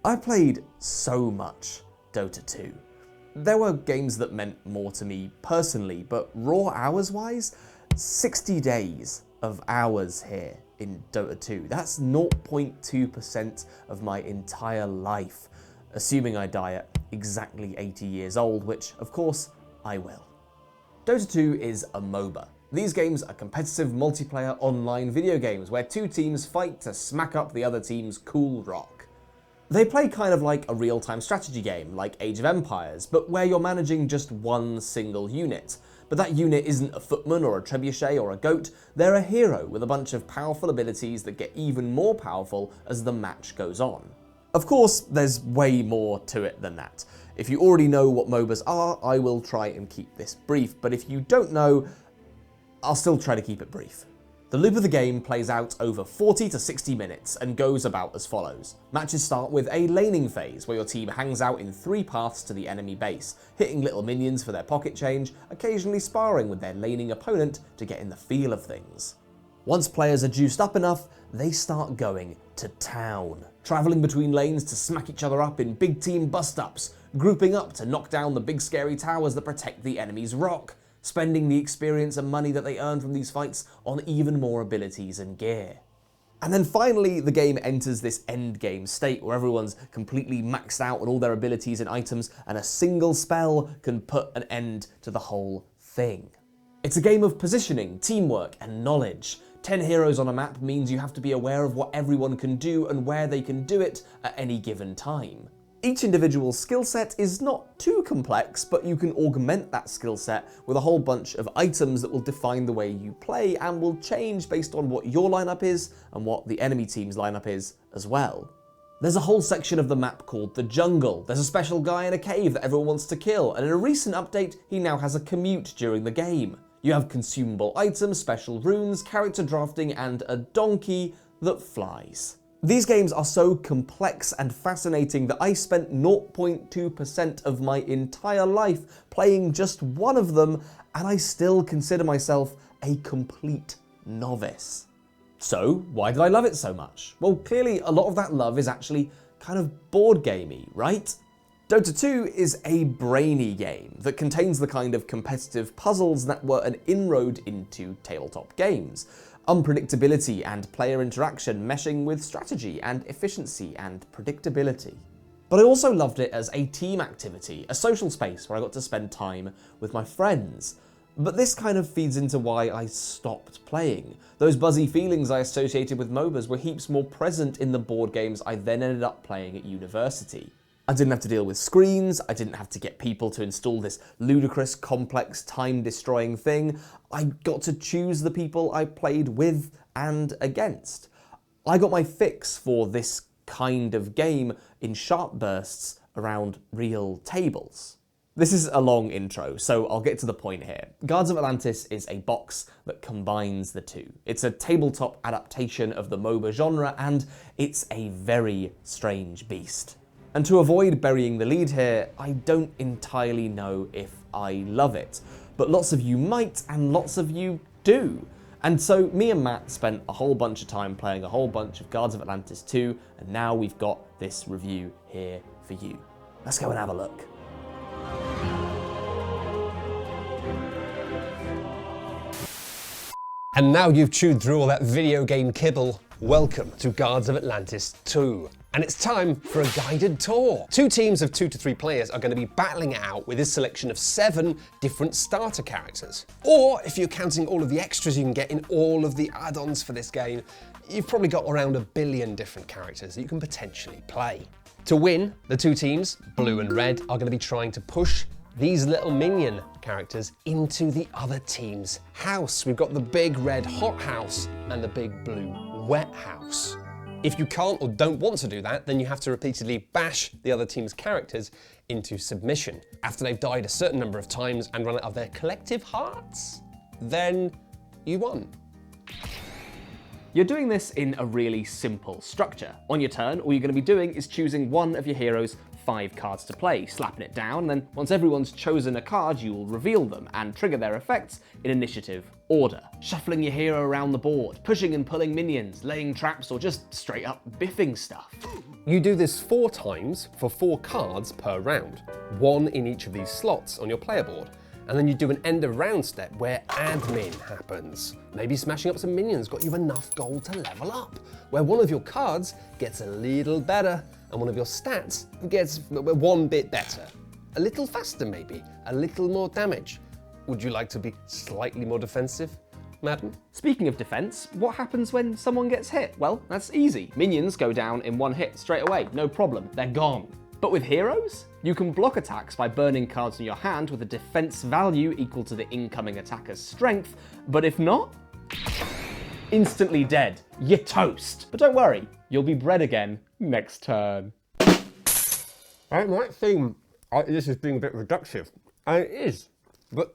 I played so much Dota 2. There were games that meant more to me personally, but raw hours wise, 60 days of hours here in Dota 2. That's 0.2% of my entire life, assuming I die at exactly 80 years old, which of course I will. Dota 2 is a MOBA. These games are competitive multiplayer online video games where two teams fight to smack up the other team's cool rock. They play kind of like a real-time strategy game, like Age of Empires, but where you're managing just one single unit. But that unit isn't a footman or a trebuchet or a goat, they're a hero with a bunch of powerful abilities that get even more powerful as the match goes on. Of course, there's way more to it than that. If you already know what MOBAs are, I will try and keep this brief, but if you don't know, I'll still try to keep it brief. The loop of the game plays out over 40 to 60 minutes and goes about as follows. Matches start with a laning phase where your team hangs out in 3 paths to the enemy base, hitting little minions for their pocket change, occasionally sparring with their laning opponent to get in the feel of things. Once players are juiced up enough, they start going to town, travelling between lanes to smack each other up in big team bust-ups, grouping up to knock down the big scary towers that protect the enemy's rock, spending the experience and money that they earn from these fights on even more abilities and gear. And then finally, the game enters this endgame state where everyone's completely maxed out on all their abilities and items, and a single spell can put an end to the whole thing. It's a game of positioning, teamwork, and knowledge. 10 heroes on a map means you have to be aware of what everyone can do and where they can do it at any given time. Each individual skill set is not too complex, but you can augment that skill set with a whole bunch of items that will define the way you play and will change based on what your lineup is and what the enemy team's lineup is as well. There's a whole section of the map called the jungle. There's a special guy in a cave that everyone wants to kill, and in a recent update, he now has a commute during the game. You have consumable items, special runes, character drafting, and a donkey that flies. These games are so complex and fascinating that I spent 0.2% of my entire life playing just one of them, and I still consider myself a complete novice. So, why did I love it so much? Well, clearly a lot of that love is actually kind of board gamey, right? Dota 2 is a brainy game that contains the kind of competitive puzzles that were an inroad into tabletop games. Unpredictability and player interaction meshing with strategy and efficiency and predictability. But I also loved it as a team activity, a social space where I got to spend time with my friends. But this kind of feeds into why I stopped playing. Those buzzy feelings I associated with MOBAs were heaps more present in the board games I then ended up playing at university. I didn't have to deal with screens, I didn't have to get people to install this ludicrous, complex, time-destroying thing. I got to choose the people I played with and against. I got my fix for this kind of game in sharp bursts around real tables. This is a long intro, so I'll get to the point here. Guards of Atlantis is a box that combines the two. It's a tabletop adaptation of the MOBA genre, and it's a very strange beast. And to avoid burying the lead here, I don't entirely know if I love it, but lots of you might and lots of you do. And so me and Matt spent a whole bunch of time playing a whole bunch of Guards of Atlantis 2, and now we've got this review here for you. Let's go and have a look. And now you've chewed through all that video game kibble, welcome to Guards of Atlantis 2. And it's time for a guided tour. 2 teams of 2 to 3 players are going to be battling it out with this selection of 7 different starter characters. Or, if you're counting all of the extras you can get in all of the add-ons for this game, you've probably got around 1 billion different characters that you can potentially play. To win, the 2 teams, blue and red, are going to be trying to push these little minion characters into the other team's house. We've got the big red hot house and the big blue wet house. If you can't or don't want to do that, then you have to repeatedly bash the other team's characters into submission. After they've died a certain number of times and run out of their collective hearts, then you won. You're doing this in a really simple structure. On your turn, all you're going to be doing is choosing one of your heroes' 5 cards to play, slapping it down, and then once everyone's chosen a card, you will reveal them and trigger their effects in initiative order. Shuffling your hero around the board, pushing and pulling minions, laying traps, or just straight up biffing stuff. You do this 4 times for 4 cards per round, 1 in each of these slots on your player board. And then you do an end of round step where admin happens. Maybe smashing up some minions got you enough gold to level up, where one of your cards gets a little better and one of your stats gets 1 bit better. A little faster maybe, a little more damage. Would you like to be slightly more defensive, madam? Speaking of defense, what happens when someone gets hit? Well, that's easy. Minions go down in 1 hit straight away, no problem, they're gone. But with heroes, you can block attacks by burning cards in your hand with a defense value equal to the incoming attacker's strength, but if not, instantly dead. You're toast. But don't worry, you'll be bred again next turn. I might seem this is being a bit reductive, and it is, but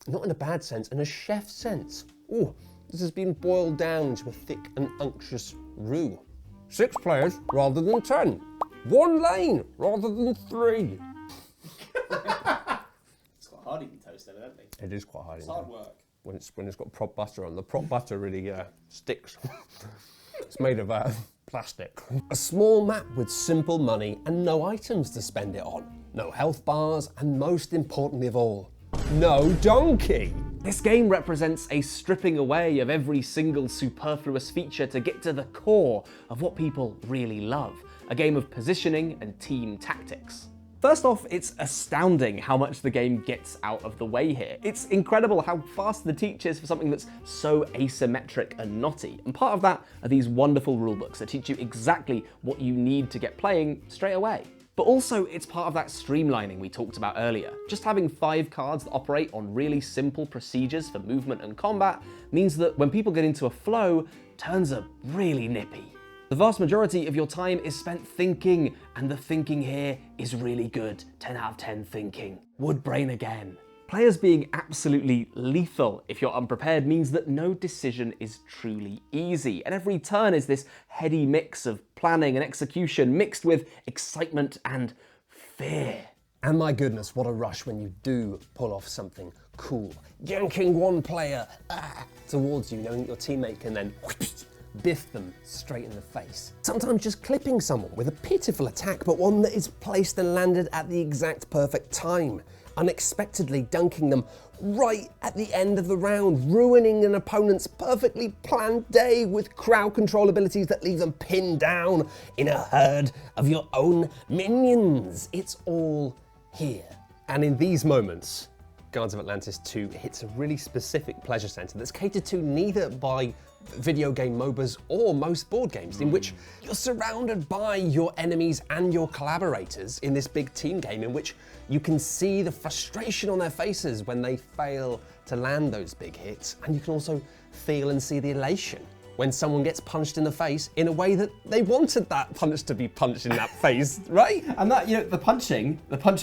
not in a bad sense, in a chef sense. Oh, this has been boiled down into a thick and unctuous roux. 6 players rather than 10. 1 lane rather than 3. It's quite hard eating toast, evidently. It is quite hard. It's hard work. When it's got prop butter on. The prop butter really sticks. It's made of plastic. A small map with simple money and no items to spend it on. No health bars, and most importantly of all, no donkey. This game represents a stripping away of every single superfluous feature to get to the core of what people really love. A game of positioning and team tactics. First off, it's astounding how much the game gets out of the way here. It's incredible how fast the teach is for something that's so asymmetric and knotty. And part of that are these wonderful rulebooks that teach you exactly what you need to get playing straight away. But also, it's part of that streamlining we talked about earlier. Just having 5 cards that operate on really simple procedures for movement and combat means that when people get into a flow, turns are really nippy. The vast majority of your time is spent thinking, and the thinking here is really good. 10 out of 10 thinking. Would brain again. Players being absolutely lethal if you're unprepared means that no decision is truly easy, and every turn is this heady mix of planning and execution mixed with excitement and fear. And my goodness, what a rush when you do pull off something cool. Yanking one player towards you, knowing that your teammate can then biff them straight in the face. Sometimes just clipping someone with a pitiful attack, but one that is placed and landed at the exact perfect time. Unexpectedly dunking them right at the end of the round, ruining an opponent's perfectly planned day with crowd control abilities that leave them pinned down in a herd of your own minions. It's all here. And in these moments, Guards of Atlantis II hits a really specific pleasure center that's catered to neither by video game MOBAs or most board games, in which you're surrounded by your enemies and your collaborators in this big team game in which you can see the frustration on their faces when they fail to land those big hits, and you can also feel and see the elation when someone gets punched in the face in a way that they wanted that punch to be punched in that face, right? And that, the punching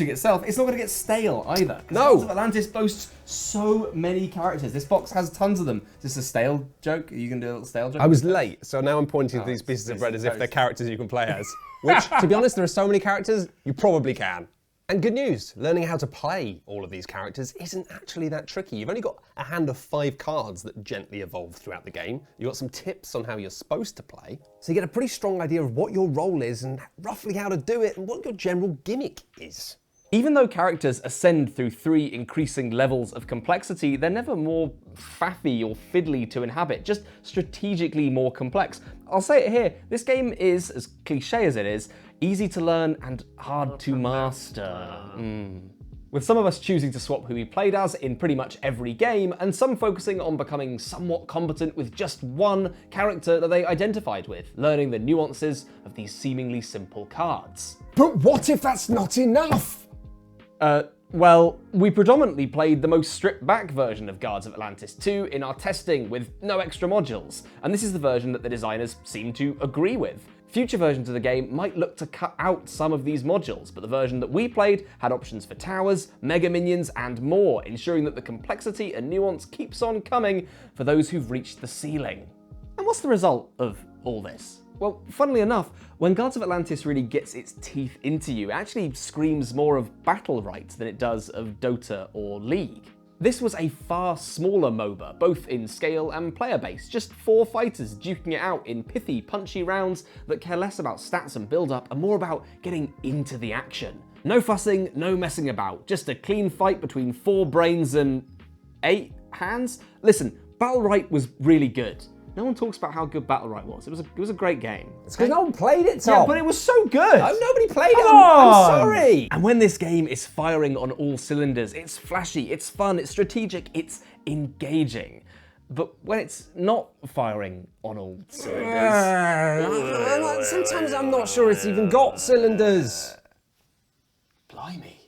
itself, it's not going to get stale either. No. Guards of Atlantis boasts so many characters. This box has tons of them. Is this a stale joke? Are you going to do a little stale joke? I was late, so now I'm pointing to these pieces of bread as if they're characters you can play as. Which, to be honest, there are so many characters, you probably can. And good news, learning how to play all of these characters isn't actually that tricky. You've only got a hand of 5 cards that gently evolve throughout the game. You've got some tips on how you're supposed to play. So you get a pretty strong idea of what your role is and roughly how to do it and what your general gimmick is. Even though characters ascend through 3 increasing levels of complexity, they're never more faffy or fiddly to inhabit, just strategically more complex. I'll say it here, this game is, as cliche as it is, easy to learn and hard to master. With some of us choosing to swap who we played as in pretty much every game, and some focusing on becoming somewhat competent with just one character that they identified with, learning the nuances of these seemingly simple cards. But what if that's not enough? Well, we predominantly played the most stripped back version of Guards of Atlantis II in our testing with no extra modules, and this is the version that the designers seem to agree with. Future versions of the game might look to cut out some of these modules, but the version that we played had options for towers, mega minions, and more, ensuring that the complexity and nuance keeps on coming for those who've reached the ceiling. And what's the result of all this? Well, funnily enough, when Guards of Atlantis really gets its teeth into you, it actually screams more of battle rights than it does of Dota or League. This was a far smaller MOBA, both in scale and player base, just 4 fighters duking it out in pithy, punchy rounds that care less about stats and build-up and more about getting into the action. No fussing, no messing about, just a clean fight between 4 brains and 8 hands. Listen, Battlerite was really good. No one talks about how good Battlerite was. It was a great game. It's because no one played it, Tom. Yeah, but it was so good. No, nobody played it. I'm sorry. And when this game is firing on all cylinders, it's flashy, it's fun, it's strategic, it's engaging. But when it's not firing on all cylinders... Sometimes I'm not sure it's even got cylinders. Blimey.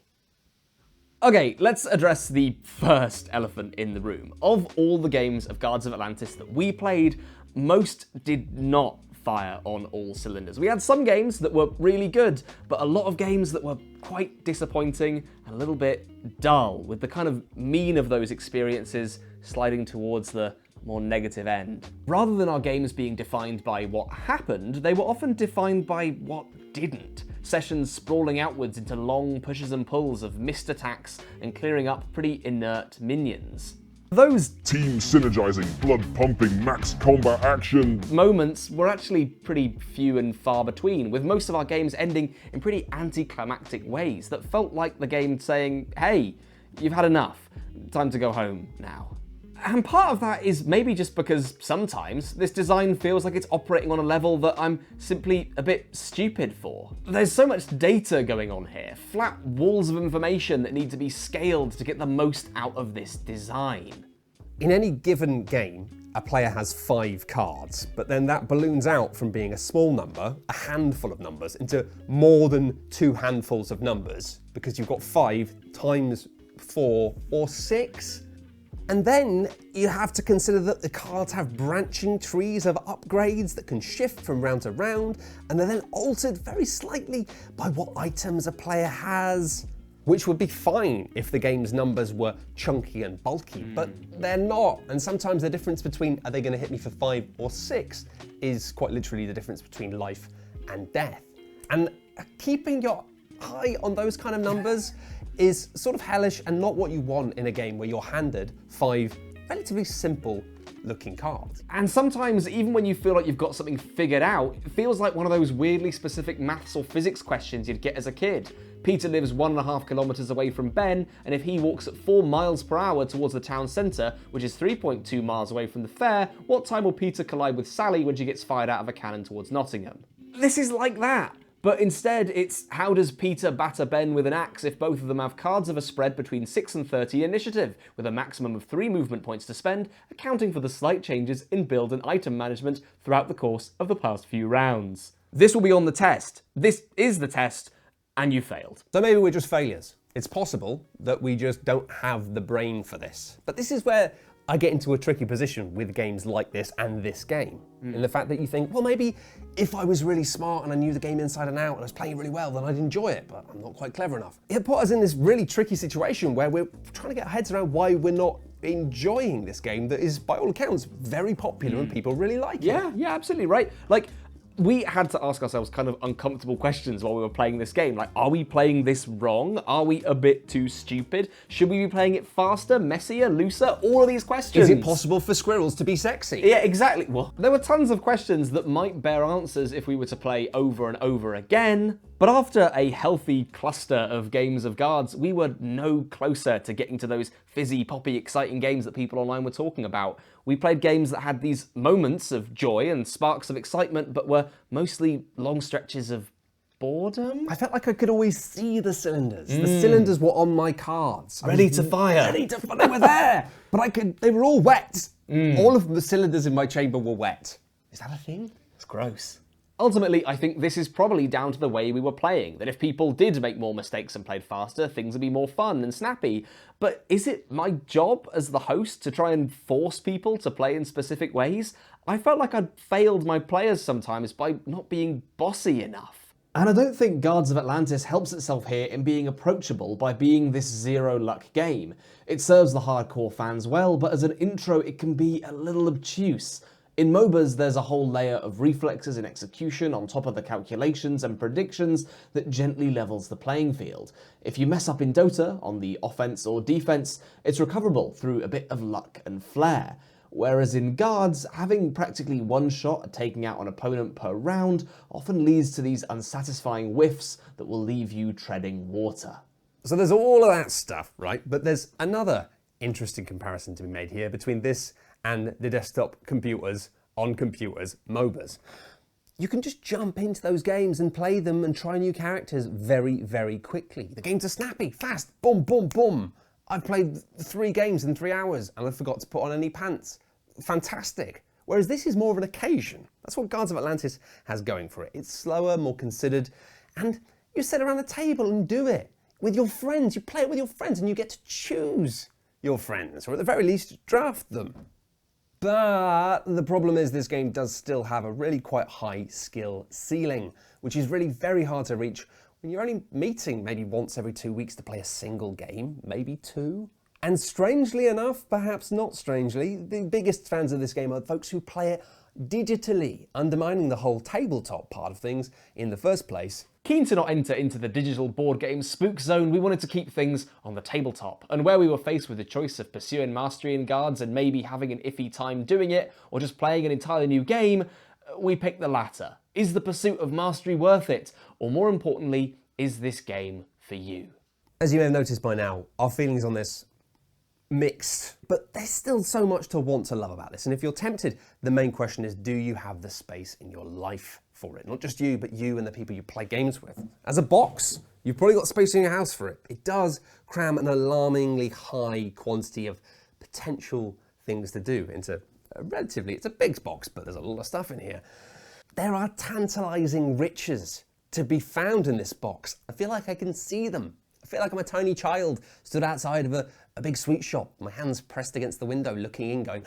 Okay, let's address the first elephant in the room. Of all the games of Guards of Atlantis that we played, most did not fire on all cylinders. We had some games that were really good, but a lot of games that were quite disappointing and a little bit dull, with the kind of mean of those experiences sliding towards the more negative end. Rather than our games being defined by what happened, they were often defined by what didn't. Sessions sprawling outwards into long pushes and pulls of missed attacks and clearing up pretty inert minions. Those team synergizing, blood-pumping, max combat action moments were actually pretty few and far between, with most of our games ending in pretty anticlimactic ways that felt like the game saying, hey, you've had enough, time to go home now. And part of that is maybe just because sometimes this design feels like it's operating on a level that I'm simply a bit stupid for. There's so much data going on here, flat walls of information that need to be scaled to get the most out of this design. In any given game, a player has 5 cards, but then that balloons out from being a small number, a handful of numbers, into more than 2 handfuls of numbers, because you've got 5 times 4 or 6. And then you have to consider that the cards have branching trees of upgrades that can shift from round to round, and they're then altered very slightly by what items a player has, which would be fine if the game's numbers were chunky and bulky, but they're not. And sometimes the difference between are they going to hit me for 5 or 6 is quite literally the difference between life and death. And keeping your eye on those kind of numbers is sort of hellish and not what you want in a game where you're handed 5 relatively simple looking cards. And sometimes, even when you feel like you've got something figured out, it feels like one of those weirdly specific maths or physics questions you'd get as a kid. Peter lives 1.5 kilometers away from Ben, and if he walks at 4 miles per hour towards the town centre, which is 3.2 miles away from the fair, what time will Peter collide with Sally when she gets fired out of a cannon towards Nottingham? This is like that. But instead, it's how does Peter batter Ben with an axe if both of them have cards of a spread between 6 and 30 initiative, with a maximum of 3 movement points to spend, accounting for the slight changes in build and item management throughout the course of the past few rounds. This will be on the test. This is the test, and you failed. So maybe we're just failures. It's possible that we just don't have the brain for this. But this is where I get into a tricky position with games like this and this game. In the fact that you think, well, maybe if I was really smart and I knew the game inside and out and I was playing it really well, then I'd enjoy it, but I'm not quite clever enough. It put us in this really tricky situation where we're trying to get our heads around why we're not enjoying this game that is, by all accounts, very popular and people really like it. Yeah, absolutely right. Like, we had to ask ourselves kind of uncomfortable questions while we were playing this game. Like, are we playing this wrong? Are we a bit too stupid? Should we be playing it faster, messier, looser? All of these questions. Is it possible for squirrels to be sexy? Yeah, exactly. Well, there were tons of questions that might bear answers if we were to play over and over again. But after a healthy cluster of games of Guards, we were no closer to getting to those fizzy, poppy, exciting games that people online were talking about. We played games that had these moments of joy and sparks of excitement, but were mostly long stretches of boredom. I felt like I could always see the cylinders. The cylinders were on my cards. Ready to fire. Ready to fire. They were there, but they were all wet. All of the cylinders in my chamber were wet. Is that a thing? It's gross. Ultimately, I think this is probably down to the way we were playing, that if people did make more mistakes and played faster, things would be more fun and snappy. But is it my job as the host to try and force people to play in specific ways? I felt like I'd failed my players sometimes by not being bossy enough. And I don't think Guards of Atlantis helps itself here in being approachable by being this zero-luck game. It serves the hardcore fans well, but as an intro it can be a little obtuse. In MOBAs, there's a whole layer of reflexes and execution on top of the calculations and predictions that gently levels the playing field. If you mess up in Dota, on the offense or defense, it's recoverable through a bit of luck and flair. Whereas in Guards, having practically one shot at taking out an opponent per round often leads to these unsatisfying whiffs that will leave you treading water. So there's all of that stuff, right? But there's another interesting comparison to be made here between this and the desktop computers on computers, MOBAs. You can just jump into those games and play them and try new characters very, very quickly. The games are snappy, fast, boom, boom, boom. I've played 3 games in 3 hours and I forgot to put on any pants. Fantastic. Whereas this is more of an occasion. That's what Guards of Atlantis has going for it. It's slower, more considered, and you sit around the table and do it with your friends. You play it with your friends and you get to choose your friends, or at the very least, draft them. But the problem is this game does still have a really quite high skill ceiling, which is really very hard to reach when you're only meeting maybe once every 2 weeks to play a single game, maybe 2. And strangely enough, perhaps not strangely, the biggest fans of this game are folks who play it digitally, undermining the whole tabletop part of things in the first place. Keen to not enter into the digital board game spook zone, we wanted to keep things on the tabletop. And where we were faced with the choice of pursuing mastery in Guards and maybe having an iffy time doing it, or just playing an entirely new game, we picked the latter. Is the pursuit of mastery worth it? Or more importantly, is this game for you? As you may have noticed by now, our feelings on this mixed, but there's still so much to want to love about this. And if you're tempted, the main question is, do you have the space in your life for it? Not just you, but you and the people you play games with. As a box, you've probably got space in your house for it. It does cram an alarmingly high quantity of potential things to do into it's a big box, but there's a lot of stuff in here. There are tantalizing riches to be found in this box. I feel like I can see them. I feel like I'm a tiny child stood outside of a big sweet shop, my hands pressed against the window, looking in, going,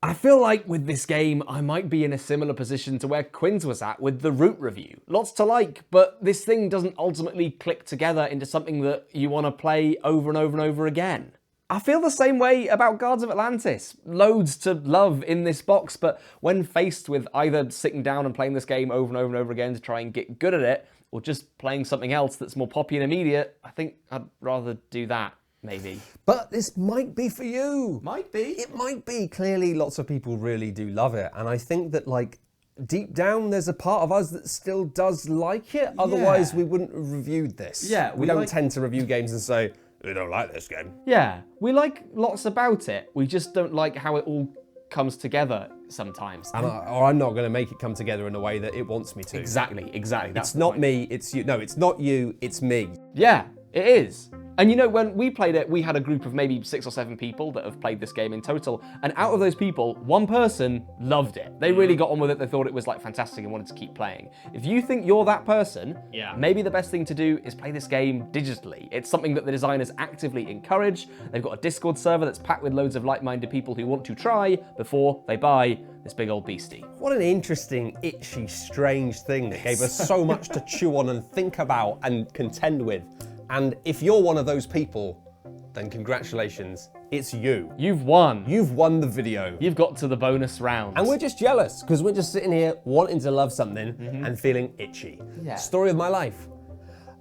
I feel like with this game, I might be in a similar position to where Quinn's was at with the Root review. Lots to like, but this thing doesn't ultimately click together into something that you want to play over and over and over again. I feel the same way about Guards of Atlantis. Loads to love in this box, but when faced with either sitting down and playing this game over and over and over again to try and get good at it, or just playing something else that's more poppy and immediate, I think I'd rather do that, maybe. but this might be for you. Might be. It might be. Clearly, lots of people really do love it. And I think that, like, deep down, there's a part of us that still does like it. Otherwise, we wouldn't have reviewed this. Yeah, we don't tend to review games and say, we don't like this game. Yeah, we like lots about it. We just don't like how it all comes together sometimes. Or I'm not going to make it come together in a way that it wants me to. Exactly. It's not me, it's you. No, it's not you, it's me. Yeah, it is. And you know, when we played it, we had a group of maybe 6 or 7 people that have played this game in total. And out of those people, one person loved it. They really got on with it. They thought it was like fantastic and wanted to keep playing. If you think you're that person, maybe the best thing to do is play this game digitally. It's something that the designers actively encourage. They've got a Discord server that's packed with loads of like-minded people who want to try before they buy this big old beastie. What an interesting, itchy, strange thing that gave us so much to chew on and think about and contend with. And if you're one of those people, then congratulations, it's you. You've won. You've won the video. You've got to the bonus round. And we're just jealous, because we're just sitting here wanting to love something and feeling itchy. Yeah. Story of my life.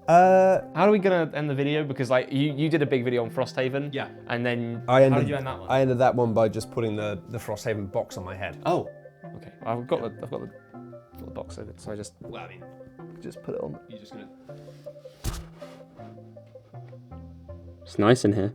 How are we gonna end the video? Because like you did a big video on Frosthaven. Yeah. And then how did you end that one? I ended that one by just putting the Frosthaven box on my head. Oh. Okay. I've got the box of it, so I just just put it on. You're just gonna. It's nice in here.